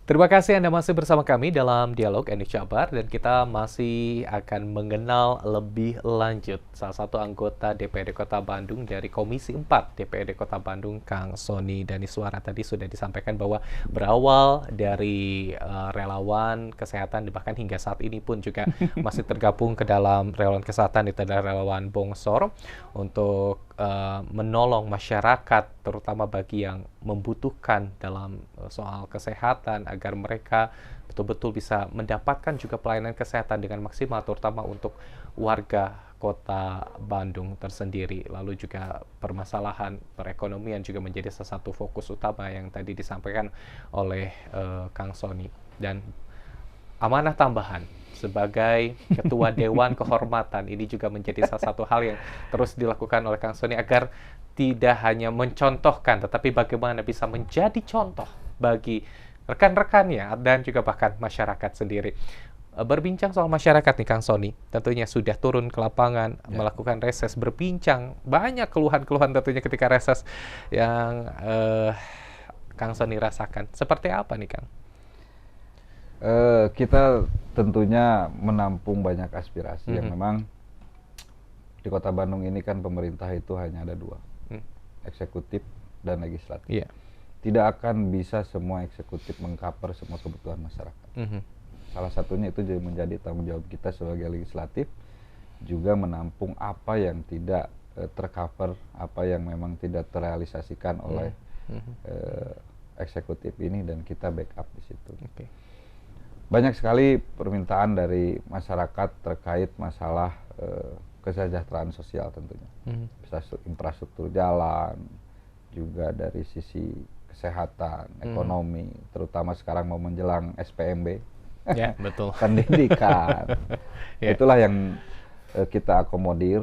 Terima kasih Anda masih bersama kami dalam Dialog Eni Jabar dan kita masih akan mengenal lebih lanjut salah satu anggota DPRD Kota Bandung dari Komisi 4 DPRD Kota Bandung, Kang Sony Daniswara. Tadi sudah disampaikan bahwa berawal dari relawan kesehatan bahkan hingga saat ini pun juga masih tergabung ke dalam relawan kesehatan, itu adalah relawan Bongsor untuk menolong masyarakat terutama bagi yang membutuhkan dalam soal kesehatan agar mereka betul-betul bisa mendapatkan juga pelayanan kesehatan dengan maksimal terutama untuk warga Kota Bandung tersendiri. Lalu juga permasalahan perekonomian juga menjadi salah satu fokus utama yang tadi disampaikan oleh Kang Sony. Dan amanah tambahan sebagai Ketua Dewan Kehormatan ini juga menjadi salah satu hal yang terus dilakukan oleh Kang Sony agar tidak hanya mencontohkan tetapi bagaimana bisa menjadi contoh bagi rekan-rekannya dan juga bahkan masyarakat sendiri. Berbincang soal masyarakat nih Kang Sony, tentunya sudah turun ke lapangan melakukan reses, berbincang banyak keluhan-keluhan tentunya ketika reses yang Kang Sony rasakan. Seperti apa nih Kang? Kita tentunya menampung banyak aspirasi yang memang di Kota Bandung ini kan pemerintah itu hanya ada dua, eksekutif dan legislatif. Iya. Tidak akan bisa semua eksekutif mengcover semua kebutuhan masyarakat. Salah satunya itu jadi menjadi tanggung jawab kita sebagai legislatif, juga menampung apa yang tidak tercover, apa yang memang tidak terrealisasikan oleh eksekutif ini, dan kita backup di situ. Banyak sekali permintaan dari masyarakat terkait masalah kesejahteraan sosial tentunya. Bisa infrastruktur jalan, juga dari sisi kesehatan, ekonomi, terutama sekarang mau menjelang SPMB. Ya, betul. Pendidikan. Itulah yang kita akomodir.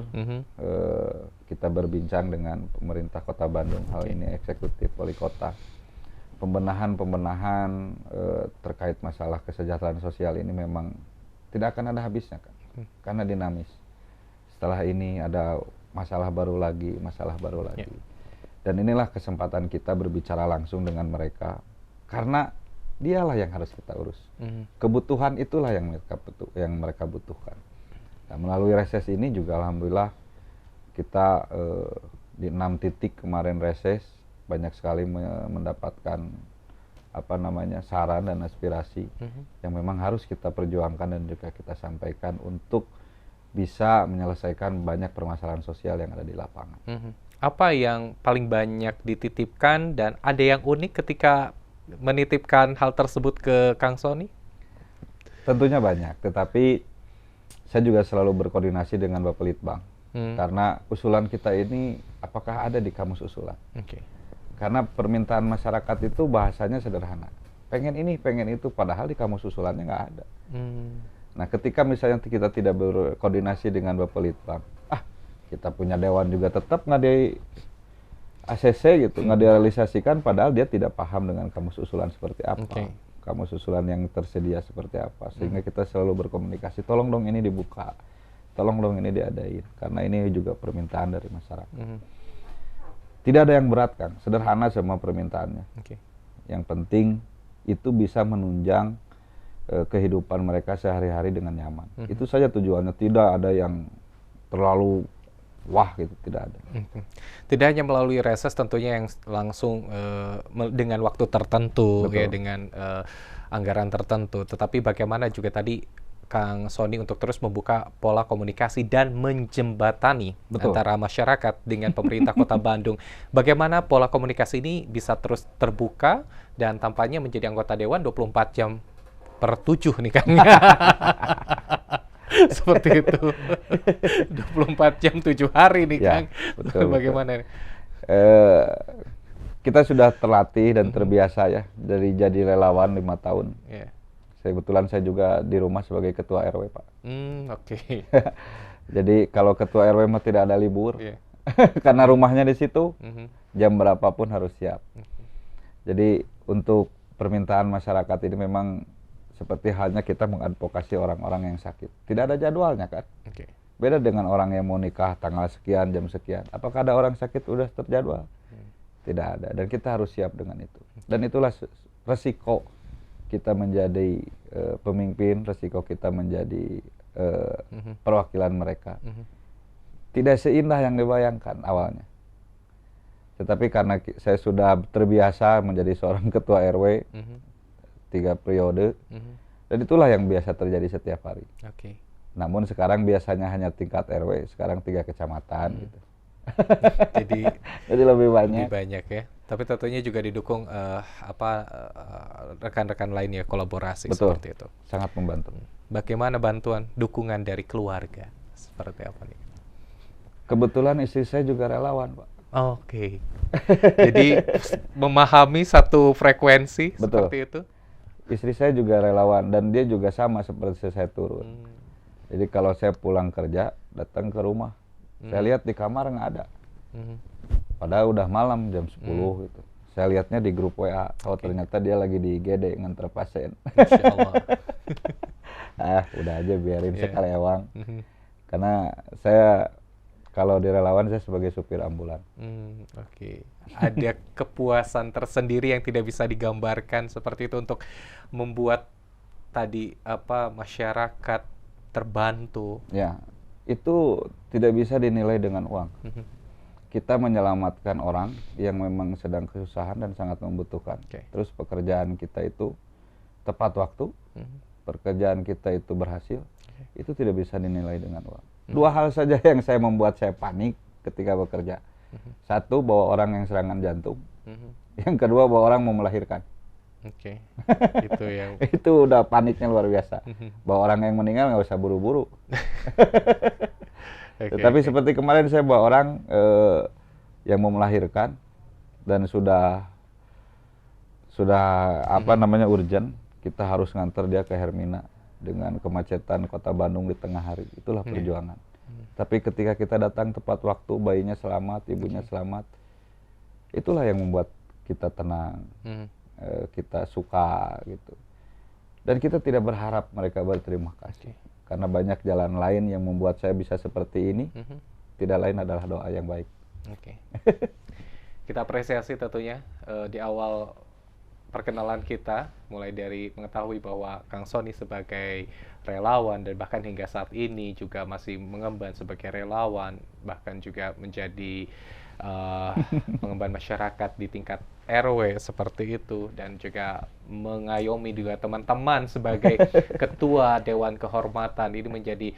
Kita berbincang dengan pemerintah Kota Bandung, hal ini eksekutif wali kota. Pembenahan terkait masalah kesejahteraan sosial ini memang tidak akan ada habisnya kan, karena dinamis. Setelah ini ada masalah baru lagi, dan inilah kesempatan kita berbicara langsung dengan mereka, karena dialah yang harus kita urus. Kebutuhan itulah yang mereka butuhkan. Nah, melalui reses ini juga alhamdulillah kita di 6 titik kemarin reses banyak sekali mendapatkan saran dan aspirasi yang memang harus kita perjuangkan dan juga kita sampaikan untuk bisa menyelesaikan banyak permasalahan sosial yang ada di lapangan. Apa yang paling banyak dititipkan dan ada yang unik ketika menitipkan hal tersebut ke Kang Sony? Tentunya banyak, tetapi saya juga selalu berkoordinasi dengan Bapak Litbang. Karena usulan kita ini apakah ada di kamus usulan? Karena permintaan masyarakat itu bahasanya sederhana. Pengen ini, pengen itu, padahal di kamus usulannya nggak ada. Nah, ketika misalnya kita tidak berkoordinasi dengan Bapak Litbang, kita punya dewan juga tetap nggak di ACC gitu, nggak direalisasikan, padahal dia tidak paham dengan kamus usulan seperti apa, kamus usulan yang tersedia seperti apa. Sehingga kita selalu berkomunikasi, tolong dong ini dibuka, tolong dong ini diadain, karena ini juga permintaan dari masyarakat. Tidak ada yang berat Kang, sederhana semua permintaannya. Yang penting itu bisa menunjang kehidupan mereka sehari-hari dengan nyaman. Itu saja tujuannya, tidak ada yang terlalu wah gitu, tidak ada. Tidak hanya melalui reses tentunya yang langsung dengan waktu tertentu. Ya, dengan anggaran tertentu, tetapi bagaimana juga tadi Kang Sony untuk terus membuka pola komunikasi dan menjembatani antara masyarakat dengan pemerintah Kota Bandung. Bagaimana pola komunikasi ini bisa terus terbuka dan tampaknya menjadi anggota Dewan 24 jam per 7 nih Kang. Seperti itu. 24 jam 7 hari nih Kang. Betul, bagaimana? Kita sudah terlatih dan terbiasa ya dari jadi relawan 5 tahun. Kebetulan saya juga di rumah sebagai ketua RW Pak. Jadi kalau ketua RW mah tidak ada libur, karena rumahnya di situ, jam berapapun harus siap. Jadi untuk permintaan masyarakat ini memang seperti halnya kita mengadvokasi orang-orang yang sakit. Tidak ada jadwalnya kan. Beda dengan orang yang mau nikah tanggal sekian, jam sekian. Apakah ada orang sakit udah terjadwal? Tidak ada. Dan kita harus siap dengan itu. Dan itulah resiko kita menjadi pemimpin, resiko kita menjadi perwakilan mereka. Tidak seindah yang dibayangkan awalnya. Tetapi karena saya sudah terbiasa menjadi seorang ketua RW 3 periode, dan itulah yang biasa terjadi setiap hari. Namun sekarang biasanya hanya tingkat RW, sekarang 3 kecamatan gitu. Jadi lebih banyak. Lebih banyak ya. Tapi tentunya juga didukung rekan-rekan lainnya, kolaborasi. Betul, seperti itu. Sangat membantu. Bagaimana bantuan, dukungan dari keluarga? Seperti apa nih? Kebetulan istri saya juga relawan, Pak. Jadi memahami satu frekuensi. Betul. Seperti itu. Istri saya juga relawan dan dia juga sama seperti saya turun. Jadi kalau saya pulang kerja, datang ke rumah, saya lihat di kamar nggak ada. Padahal udah malam jam 10 gitu. Saya lihatnya di grup WA, ternyata dia lagi di IGD nganter pasien. Insya Allah. Udah aja biarin sekali ewang. Karena saya kalau di relawan saya sebagai supir ambulan. Ada kepuasan tersendiri yang tidak bisa digambarkan seperti itu untuk membuat tadi masyarakat terbantu. Ya, itu tidak bisa dinilai dengan uang. Kita menyelamatkan orang yang memang sedang kesusahan dan sangat membutuhkan. Terus pekerjaan kita itu tepat waktu, pekerjaan kita itu berhasil, itu tidak bisa dinilai dengan uang. 2 hal saja yang membuat saya panik ketika bekerja. 1, bawa orang yang serangan jantung. Yang kedua, bawa orang mau melahirkan. Itu yang itu udah paniknya luar biasa. Bawa orang yang meninggal nggak usah buru-buru. Tetapi seperti kemarin saya bawa orang yang mau melahirkan dan sudah urgent, kita harus nganter dia ke Hermina dengan kemacetan kota Bandung di tengah hari. Itulah perjuangan. Tapi ketika kita datang tepat waktu, bayinya selamat, ibunya selamat, itulah yang membuat kita tenang, kita suka gitu. Dan kita tidak berharap mereka berterima kasih. Karena banyak jalan lain yang membuat saya bisa seperti ini, tidak lain adalah doa yang baik. Kita apresiasi tentunya di awal perkenalan kita, mulai dari mengetahui bahwa Kang Sony sebagai relawan dan bahkan hingga saat ini juga masih mengemban sebagai relawan, bahkan juga menjadi pengemban masyarakat di tingkat RW seperti itu, dan juga mengayomi juga teman-teman sebagai ketua Dewan Kehormatan. Ini menjadi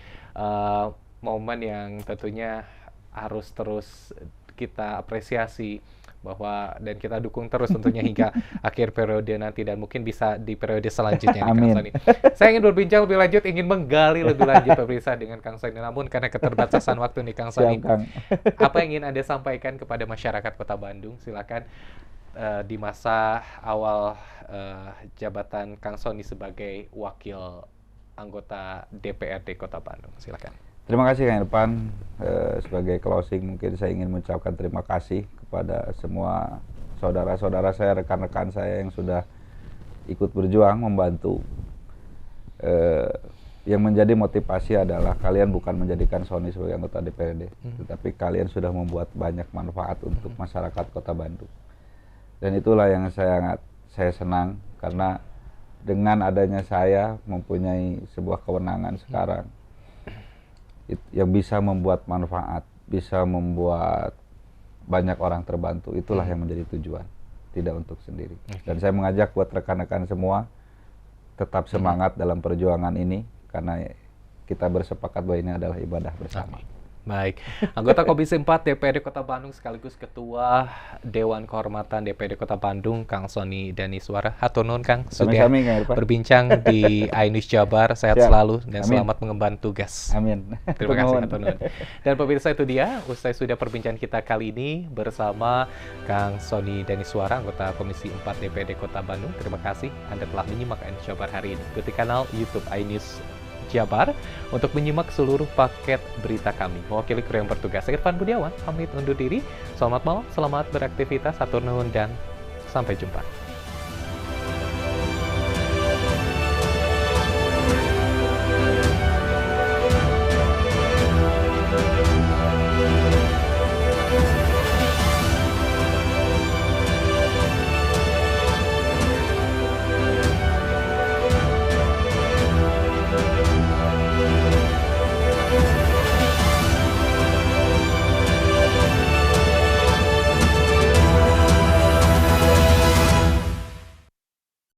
momen yang tentunya harus terus kita apresiasi dan kita dukung terus tentunya hingga akhir periode nanti dan mungkin bisa di periode selanjutnya. Amin. Kang Sony. Saya ingin berbincang lebih lanjut, ingin menggali lebih lanjut pemirsa dengan Kang Sony. Namun karena keterbatasan waktu nih Kang Sony, apa yang ingin Anda sampaikan kepada masyarakat Kota Bandung? Silakan di masa awal jabatan Kang Sony sebagai wakil anggota DPRD Kota Bandung. Silakan. Terima kasih Kang Irfan. Sebagai closing mungkin saya ingin mengucapkan terima kasih kepada semua saudara-saudara saya, rekan-rekan saya yang sudah ikut berjuang membantu. Yang menjadi motivasi adalah kalian bukan menjadikan Sony sebagai anggota DPRD, tetapi kalian sudah membuat banyak manfaat untuk masyarakat Kota Bandung. Dan itulah yang saya senang, karena dengan adanya saya mempunyai sebuah kewenangan sekarang yang bisa membuat manfaat, bisa membuat banyak orang terbantu. Itulah yang menjadi tujuan, tidak untuk sendiri. Dan saya mengajak buat rekan-rekan semua tetap semangat dalam perjuangan ini, karena kita bersepakat bahwa ini adalah ibadah bersama. Baik, anggota Komisi 4 DPRD Kota Bandung sekaligus Ketua Dewan Kehormatan DPRD Kota Bandung, Kang Sony Daniswara. Hatur nuhun Kang sudah berbincang di iNews Jabar. Sehat selalu dan selamat mengemban tugas. Amin. Terima kasih, hatur nuhun. Dan pemirsa, itu dia usai sudah perbincangan kita kali ini bersama Kang Sony Daniswara, anggota Komisi 4 DPRD Kota Bandung. Terima kasih Anda telah menyimak iNews Jabar hari ini. Ikuti kanal YouTube iNews Jabar untuk menyimak seluruh paket berita kami. Mewakili kru yang bertugas, saya Irfan Budiawan pamit undur diri. Selamat malam, selamat beraktivitas, hatur nuhun dan sampai jumpa.